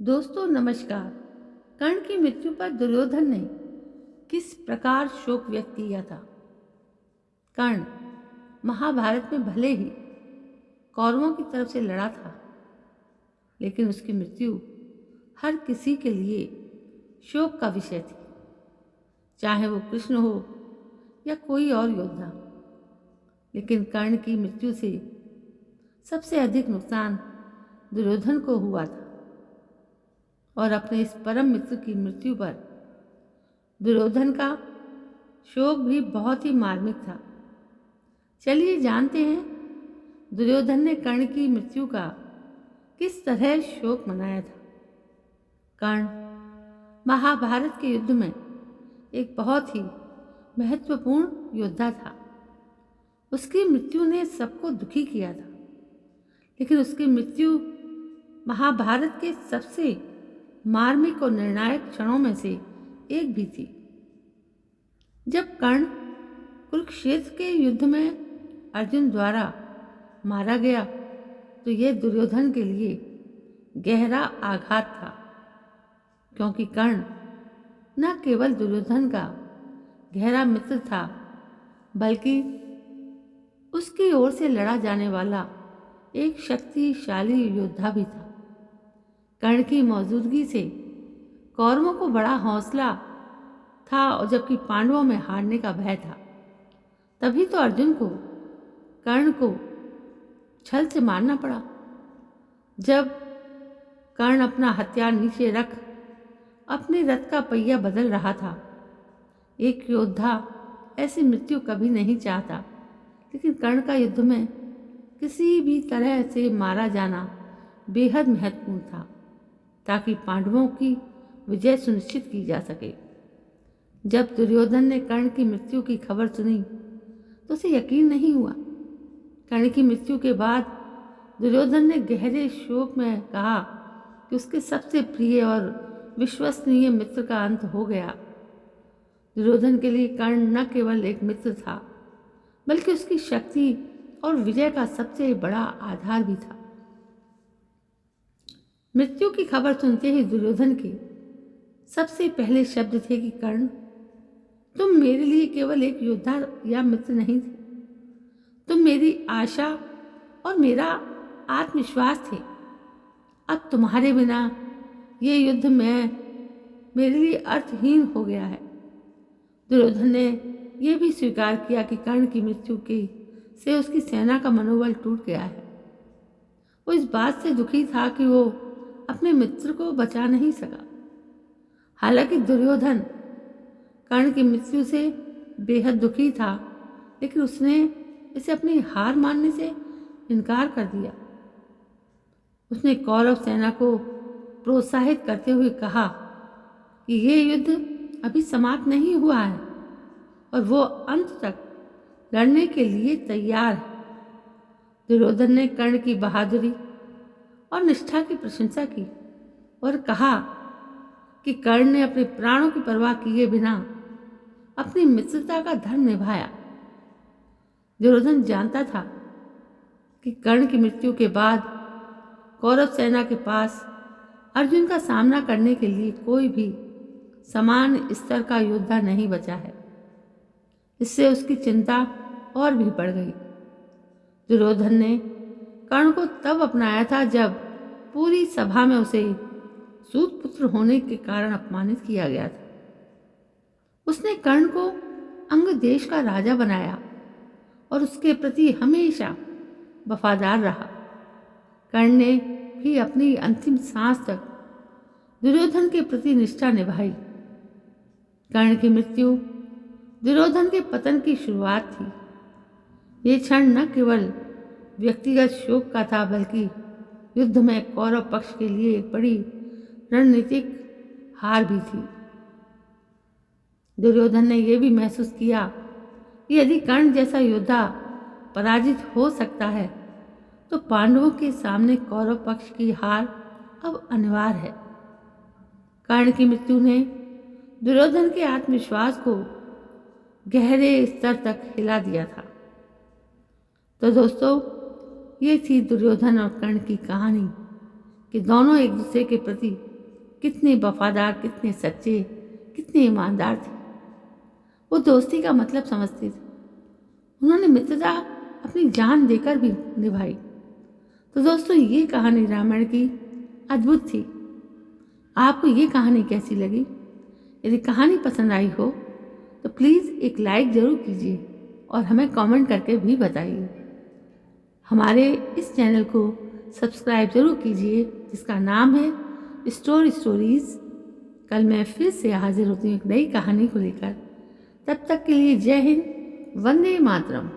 दोस्तों नमस्कार। कर्ण की मृत्यु पर दुर्योधन ने किस प्रकार शोक व्यक्त किया था। कर्ण महाभारत में भले ही कौरवों की तरफ से लड़ा था, लेकिन उसकी मृत्यु हर किसी के लिए शोक का विषय थी, चाहे वो कृष्ण हो या कोई और योद्धा। लेकिन कर्ण की मृत्यु से सबसे अधिक नुकसान दुर्योधन को हुआ था, और अपने इस परम मित्र की मृत्यु पर दुर्योधन का शोक भी बहुत ही मार्मिक था। चलिए जानते हैं दुर्योधन ने कर्ण की मृत्यु का किस तरह शोक मनाया था। कर्ण महाभारत के युद्ध में एक बहुत ही महत्वपूर्ण योद्धा था। उसकी मृत्यु ने सबको दुखी किया था, लेकिन उसकी मृत्यु महाभारत के सबसे मार्मिक और निर्णायक क्षणों में से एक भी थी। जब कर्ण कुरुक्षेत्र के युद्ध में अर्जुन द्वारा मारा गया तो यह दुर्योधन के लिए गहरा आघात था, क्योंकि कर्ण न केवल दुर्योधन का गहरा मित्र था, बल्कि उसकी ओर से लड़ा जाने वाला एक शक्तिशाली योद्धा भी था। कर्ण की मौजूदगी से कौरवों को बड़ा हौसला था, और जबकि पांडवों में हारने का भय था। तभी तो अर्जुन को कर्ण को छल से मारना पड़ा। जब कर्ण अपना हथियार नीचे रख अपने रथ का पहिया बदल रहा था। एक योद्धा ऐसी मृत्यु कभी नहीं चाहता, लेकिन कर्ण का युद्ध में किसी भी तरह से मारा जाना बेहद महत्वपूर्ण था, ताकि पांडवों की विजय सुनिश्चित की जा सके। जब दुर्योधन ने कर्ण की मृत्यु की खबर सुनी तो उसे यकीन नहीं हुआ। कर्ण की मृत्यु के बाद दुर्योधन ने गहरे शोक में कहा कि उसके सबसे प्रिय और विश्वसनीय मित्र का अंत हो गया। दुर्योधन के लिए कर्ण न केवल एक मित्र था, बल्कि उसकी शक्ति और विजय का सबसे बड़ा आधार भी था। मृत्यु की खबर सुनते ही दुर्योधन के सबसे पहले शब्द थे कि कर्ण, तुम मेरे लिए केवल एक योद्धा या मित्र नहीं थे, तुम मेरी आशा और मेरा आत्मविश्वास थे। अब तुम्हारे बिना ये युद्ध में मेरे लिए अर्थहीन हो गया है। दुर्योधन ने यह भी स्वीकार किया कि कर्ण की मृत्यु के से उसकी सेना का मनोबल टूट गया है। वो इस बात से दुखी था कि वो अपने मित्र को बचा नहीं सका। हालांकि दुर्योधन कर्ण की मृत्यु से बेहद दुखी था, लेकिन उसने इसे अपनी हार मानने से इनकार कर दिया। उसने कौरव सेना को प्रोत्साहित करते हुए कहा कि ये युद्ध अभी समाप्त नहीं हुआ है और वो अंत तक लड़ने के लिए तैयार है। दुर्योधन ने कर्ण की बहादुरी और निष्ठा की प्रशंसा की और कहा कि कर्ण ने अपने प्राणों की परवाह किए बिना अपनी मित्रता का धर्म निभाया। दुर्योधन जानता था कि कर्ण की मृत्यु के बाद कौरव सेना के पास अर्जुन का सामना करने के लिए कोई भी समान स्तर का योद्धा नहीं बचा है। इससे उसकी चिंता और भी बढ़ गई। दुर्योधन ने कर्ण को तब अपनाया था जब पूरी सभा में उसे सूत पुत्र होने के कारण अपमानित किया गया था। उसने कर्ण को अंग देश का राजा बनाया और उसके प्रति हमेशा वफादार रहा। कर्ण ने भी अपनी अंतिम सांस तक दुर्योधन के प्रति निष्ठा निभाई। कर्ण की मृत्यु दुर्योधन के पतन की शुरुआत थी। ये क्षण न केवल व्यक्तिगत शोक का था, बल्कि युद्ध में कौरव पक्ष के लिए एक बड़ी रणनीतिक हार भी थी। दुर्योधन ने यह भी महसूस किया कि यदि कर्ण जैसा योद्धा पराजित हो सकता है, तो पांडवों के सामने कौरव पक्ष की हार अब अनिवार्य है। कर्ण की मृत्यु ने दुर्योधन के आत्मविश्वास को गहरे स्तर तक हिला दिया था। तो दोस्तों, ये थी दुर्योधन और कर्ण की कहानी कि दोनों एक दूसरे के प्रति कितने वफादार, कितने सच्चे, कितने ईमानदार थे। वो दोस्ती का मतलब समझते थे। उन्होंने मित्रता अपनी जान देकर भी निभाई। तो दोस्तों, ये कहानी रामायण की अद्भुत थी। आपको ये कहानी कैसी लगी? यदि कहानी पसंद आई हो तो प्लीज़ एक लाइक ज़रूर कीजिए और हमें कमेंट करके भी बताइए। हमारे इस चैनल को सब्सक्राइब ज़रूर कीजिए जिसका नाम है स्टोरीज़। कल मैं फिर से हाजिर होती हूँ एक नई कहानी को लेकर। तब तक के लिए जय हिंद, वंदे मातरम।